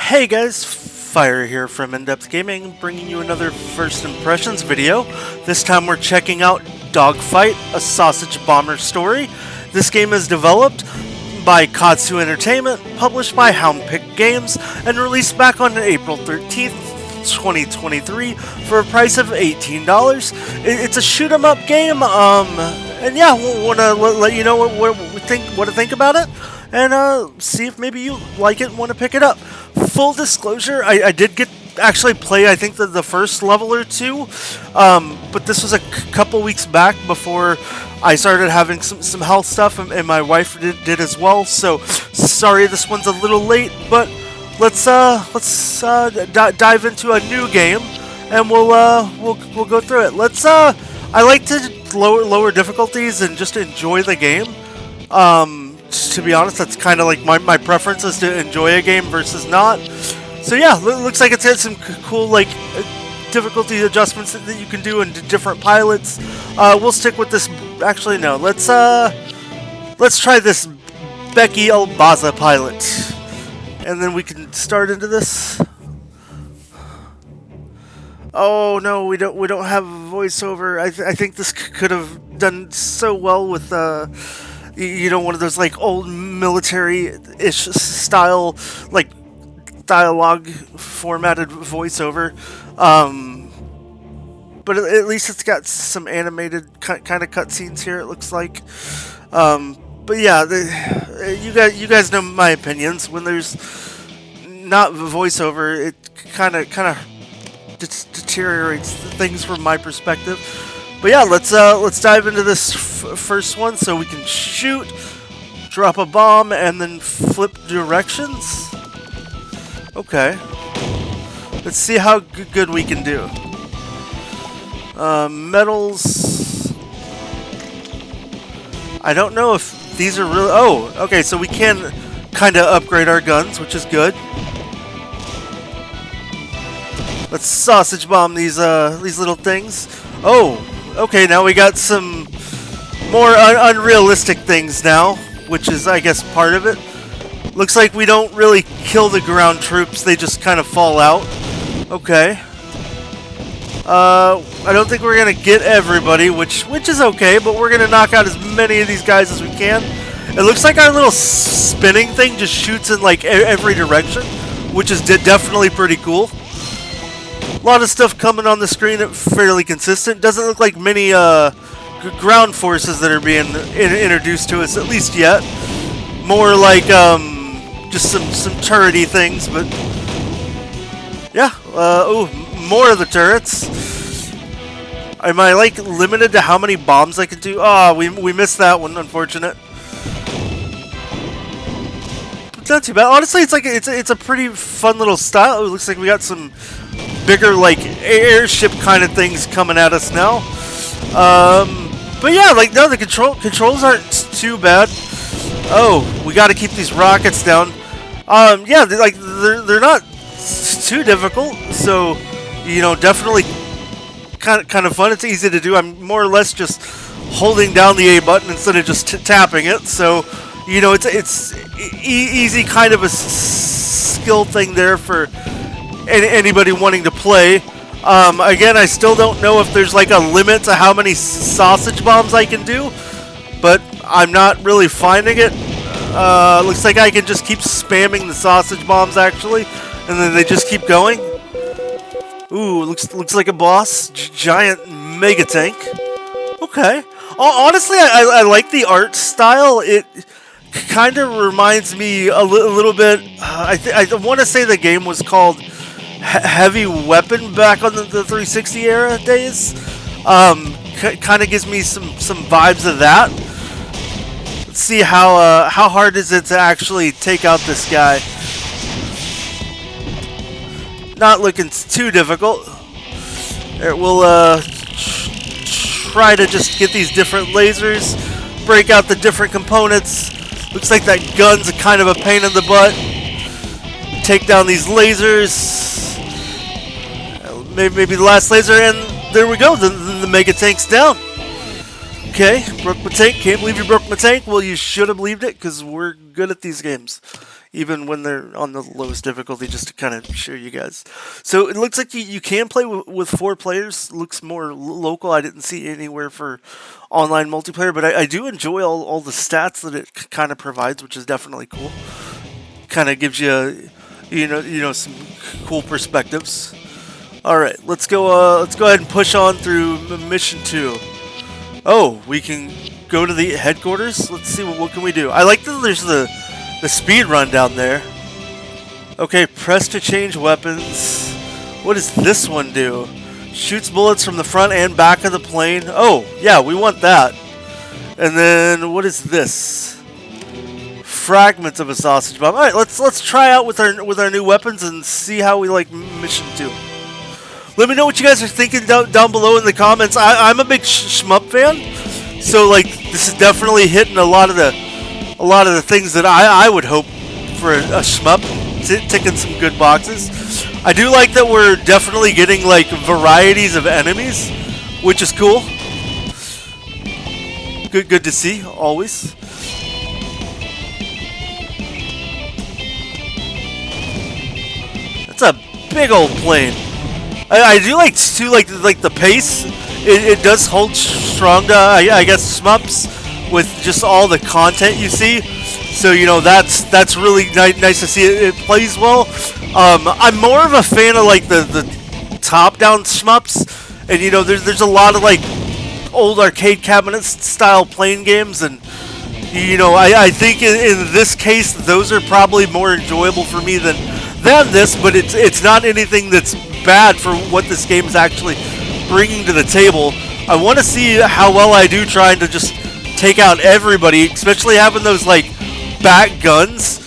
Hey guys, Fire here from InDepth Gaming, bringing you another First Impressions video. This time we're checking out Dogfight, a sausage bomber story. This game is developed by Katsu Entertainment, published by Houndpick Games, and released back on April 13th, 2023 for a price of $18. It's a shoot 'em up game, and yeah, we'll want to let you know what to think about it, and see if maybe you like it and want to pick it up. Full disclosure, I did actually play, I think, the first level or two, but this was a couple weeks back before I started having some health stuff, and my wife did as well, so sorry this one's a little late, but let's dive into a new game, and we'll go through it. I like to lower difficulties and just enjoy the game. To be honest, that's kind of like my preference, is to enjoy a game versus not. So yeah, looks like it's had some cool like difficulty adjustments that you can do in different pilots. We'll stick with this. Actually, no. Let's try this Becky Albaza pilot, and then we can start into this. Oh no, we don't have voiceover. I think this could have done so well with one of those like old military-ish style like dialogue formatted voiceover. But at least it's got some animated kind of cutscenes here, it looks like. But yeah, you guys know my opinions. When there's not voiceover, it kind of deteriorates things from my perspective. But yeah, let's dive into this first one. So we can shoot, drop a bomb, and then flip directions. Okay, let's see how good we can do. Medals. I don't know if these are really. Oh, okay. So we can kind of upgrade our guns, which is good. Let's sausage bomb these little things. Oh. Okay, now we got some more unrealistic things now, which is, I guess, part of it. Looks like we don't really kill the ground troops, they just kind of fall out. Okay. I don't think we're going to get everybody, which is okay, but we're going to knock out as many of these guys as we can. It looks like our little spinning thing just shoots in, like, every direction, which is definitely pretty cool. A lot of stuff coming on the screen, fairly consistent. Doesn't look like many ground forces that are being introduced to us, at least yet. More like just some turrety things, but yeah. Oh, more of the turrets. Am I like limited to how many bombs I can do? Oh, we missed that one. Unfortunate. But not too bad. Honestly, it's a pretty fun little style. It looks like we got some bigger like airship kind of things coming at us now, but yeah, like no, the controls aren't too bad. Oh, we got to keep these rockets down. Yeah, they're not too difficult, so definitely kind of fun. It's easy to do. I'm more or less just holding down the A button instead of just tapping it, so it's easy kind of a skill thing there for anybody wanting to play. Again, I still don't know if there's like a limit to how many sausage bombs I can do, but I'm not really finding it. Looks like I can just keep spamming the sausage bombs actually, and then they just keep going. Ooh, looks like a boss, giant mega tank. Okay. Honestly, I like the art style. It kind of reminds me a little bit. I want to say the game was called Heavy Weapon back on the 360 era days. Kind of gives me some vibes of that. Let's see how hard is it to actually take out this guy. Not looking too difficult. We'll try to just get these different lasers, break out the different components. Looks like that gun's kind of a pain in the butt. Take down these lasers. Maybe the last laser, and there we go. The mega tank's down. Okay, broke my tank. Can't believe you broke my tank. Well, you should have believed it, because we're good at these games. even when they're on the lowest difficulty, just to kind of show you guys. So it looks like you can play with 4 players. Looks more local. I didn't see anywhere for online multiplayer, but I do enjoy all the stats that it kind of provides, which is definitely cool. Kind of gives you, you know, some cool perspectives. All right, let's go ahead and push on through mission 2. Oh, we can go to the headquarters. Let's see what can we do. I like that there's the speed run down there. Okay, press to change weapons. What does this one do? Shoots bullets from the front and back of the plane. Oh, yeah, we want that. And then what is this? Fragments of a sausage bomb. All right, let's try out with our new weapons and see how we like mission 2. Let me know what you guys are thinking down below in the comments. I'm a big shmup fan, so like this is definitely hitting a lot of the things that I would hope for a shmup, ticking some good boxes. I do like that we're definitely getting like varieties of enemies, which is cool. Good to see always. That's a big old plane. I do like too, like the pace. It does hold strong to I guess shmups with just all the content you see. So you know that's really nice to see. It plays well. I'm more of a fan of like the top-down shmups, and you know there's a lot of like old arcade cabinet style playing games, and you know I think in this case those are probably more enjoyable for me than this. But it's not anything that's bad for what this game is actually bringing to the table. I want to see how well I do trying to just take out everybody, especially having those like back guns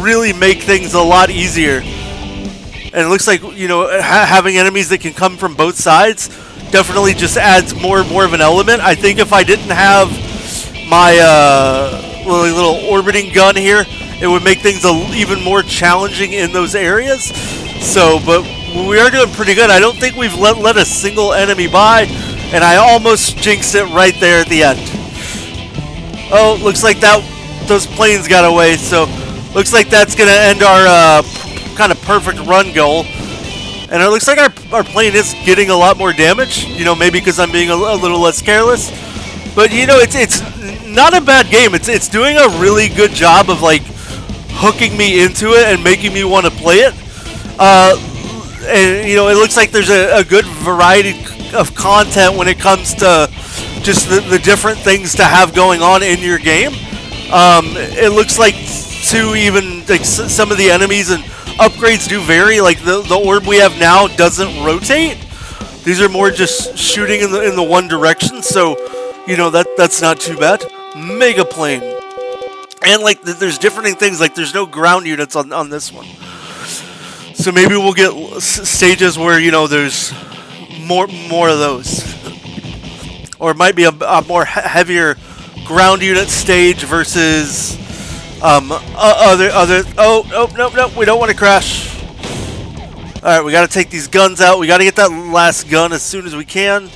really make things a lot easier. And it looks like, you know, having enemies that can come from both sides definitely just adds more of an element. I think if I didn't have my little orbiting gun here, it would make things even more challenging in those areas. So, but we are doing pretty good. I don't think we've let a single enemy by, and I almost jinxed it right there at the end. Oh, looks like those planes got away, so looks like that's going to end our kind of perfect run goal. And it looks like our plane is getting a lot more damage, you know, maybe because I'm being a little less careless. But, you know, it's not a bad game. It's doing a really good job of, like, hooking me into it and making me want to play it. And, you know, it looks like there's a good variety of content when it comes to just the different things to have going on in your game. It looks like, too, even like some of the enemies and upgrades do vary. Like the orb we have now doesn't rotate. These are more just shooting in the one direction. So, you know, that's not too bad. Mega plane. And like there's different things, like there's no ground units on this one. So maybe we'll get stages where, you know, there's more of those. Or it might be a more heavier ground unit stage versus other oh nope, we don't want to crash. Alright, we gotta take these guns out. We gotta get that last gun as soon as we can.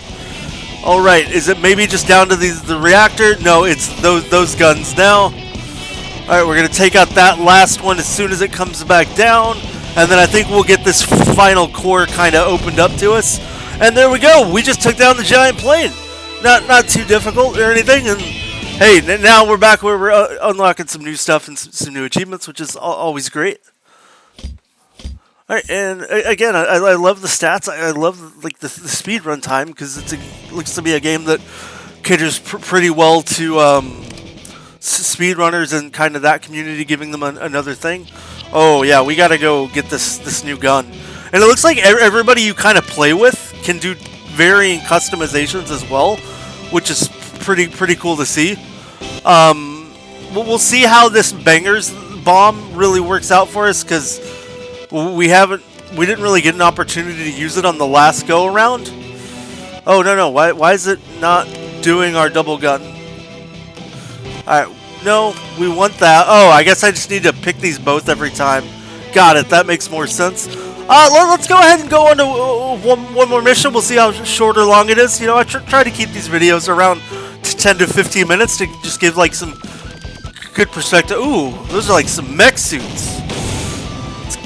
Alright, is it maybe just down to the reactor? No, it's those guns now. Alright, we're going to take out that last one as soon as it comes back down. And then I think we'll get this final core kind of opened up to us. And there we go. We just took down the giant plane. Not too difficult or anything. And hey, now we're back where we're unlocking some new stuff and some new achievements, which is always great. Alright, and again, I love the stats. I love like the speed run time, because it looks to be a game that caters pretty well to speedrunners and kind of that community, giving them another thing. Oh yeah, we gotta go get this new gun. And it looks like everybody you kind of play with can do varying customizations as well, which is pretty cool to see. We'll see how this bangers bomb really works out for us, because we didn't really get an opportunity to use it on the last go around. Oh no, why is it not doing our double gun? Alright, no, we want that. Oh, I guess I just need to pick these both every time. Got it, that makes more sense. Let's go ahead and go on to one more mission. We'll see how short or long it is. You know, I try to keep these videos around 10 to 15 minutes to just give like some good perspective. Ooh, those are like some mech suits.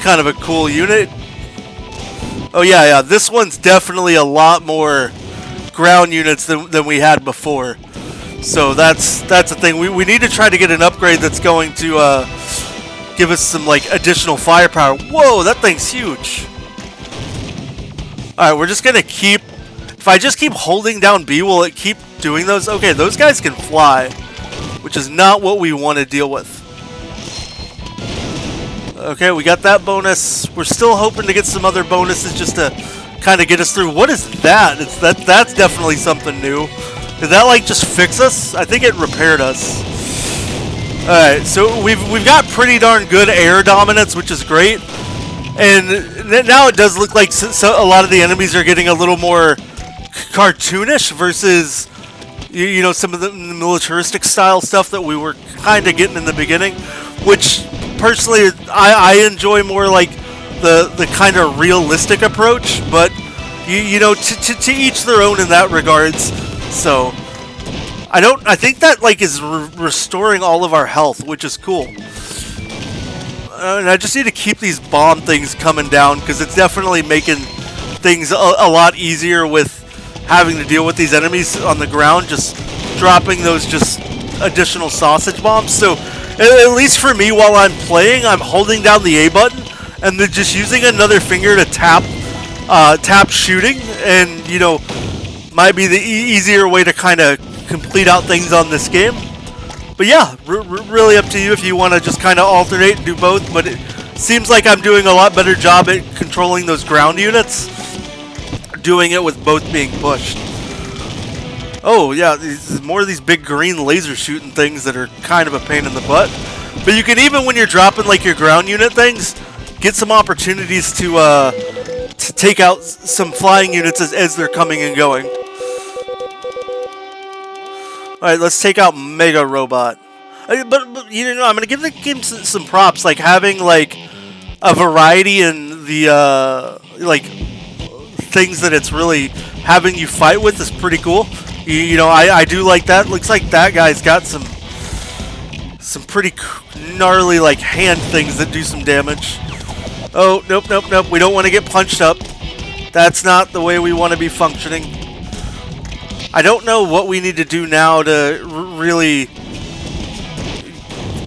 kind of a cool unit. Oh yeah, this one's definitely a lot more ground units than we had before. So that's the thing. We need to try to get an upgrade that's going to give us some like additional firepower. Whoa, that thing's huge. Alright, we're just gonna keep... If I just keep holding down B, will it keep doing those? Okay, those guys can fly, which is not what we want to deal with. Okay, we got that bonus. We're still hoping to get some other bonuses just to kind of get us through. What is that? That's definitely something new. Did that like just fix us? I think it repaired us. Alright, so we've got pretty darn good air dominance, which is great. And now it does look like a lot of the enemies are getting a little more cartoonish versus, you know, some of the militaristic style stuff that we were kind of getting in the beginning, which personally I enjoy more like the kind of realistic approach, but you know, to each their own in that regards. So I think that like is restoring all of our health, which is cool. And I just need to keep these bomb things coming down, because it's definitely making things a lot easier with having to deal with these enemies on the ground, just dropping those just additional sausage bombs. So at least for me, while I'm playing, I'm holding down the A button and then just using another finger to tap shooting, and you know, might be the easier way to kind of complete out things on this game. But yeah, really up to you if you want to just kind of alternate and do both, but it seems like I'm doing a lot better job at controlling those ground units, doing it with both being pushed. Oh yeah, more of these big green laser shooting things that are kind of a pain in the butt. But you can, even when you're dropping like your ground unit things, get some opportunities to take out some flying units as they're coming and going. Alright, let's take out Mega Robot. But you know, I'm going to give the game some props, like having like a variety in the like things that it's really having you fight with is pretty cool. You know, I do like that. Looks like that guy's got some pretty gnarly like hand things that do some damage. Oh, nope. We don't want to get punched up. That's not the way we want to be functioning. I don't know what we need to do now to really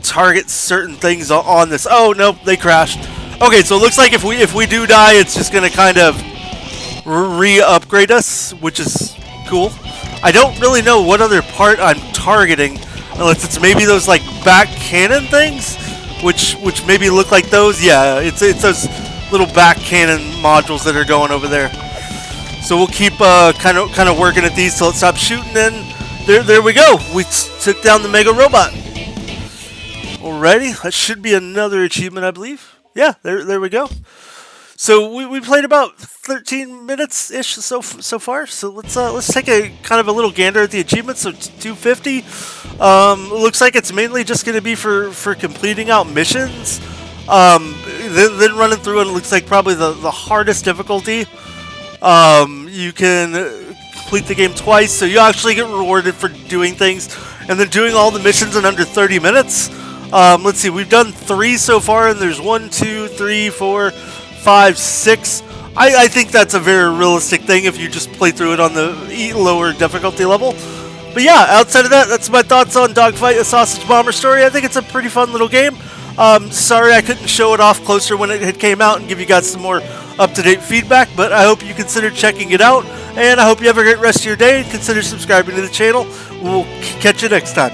target certain things on this. Oh, nope, they crashed. Okay, so it looks like if we do die, it's just going to kind of re-upgrade us, which is cool. I don't really know what other part I'm targeting, unless it's maybe those like back cannon things, which maybe look like those. Yeah, it's those little back cannon modules that are going over there. So we'll keep kind of working at these till it stops shooting, and there we go. We took down the Mega Robot. Alrighty, that should be another achievement, I believe. Yeah, there we go. So we played about 13 minutes ish so far. So let's take a kind of a little gander at the achievements. So 250. Looks like it's mainly just going to be for completing out missions. Then running through it, it looks like probably the hardest difficulty. You can complete the game twice, so you actually get rewarded for doing things, and then doing all the missions in under 30 minutes. Let's see, we've done 3 so far, and there's 1, 2, 3, 4, 5, 6. I think that's a very realistic thing if you just play through it on the lower difficulty level. But yeah, outside of that, that's my thoughts on Dogfight, a Sausage Bomber story. I think it's a pretty fun little game. Sorry I couldn't show it off closer when it had came out and give you guys some more up-to-date feedback, but I hope you consider checking it out, and I hope you have a great rest of your day, and consider subscribing to the channel. We'll catch you next time.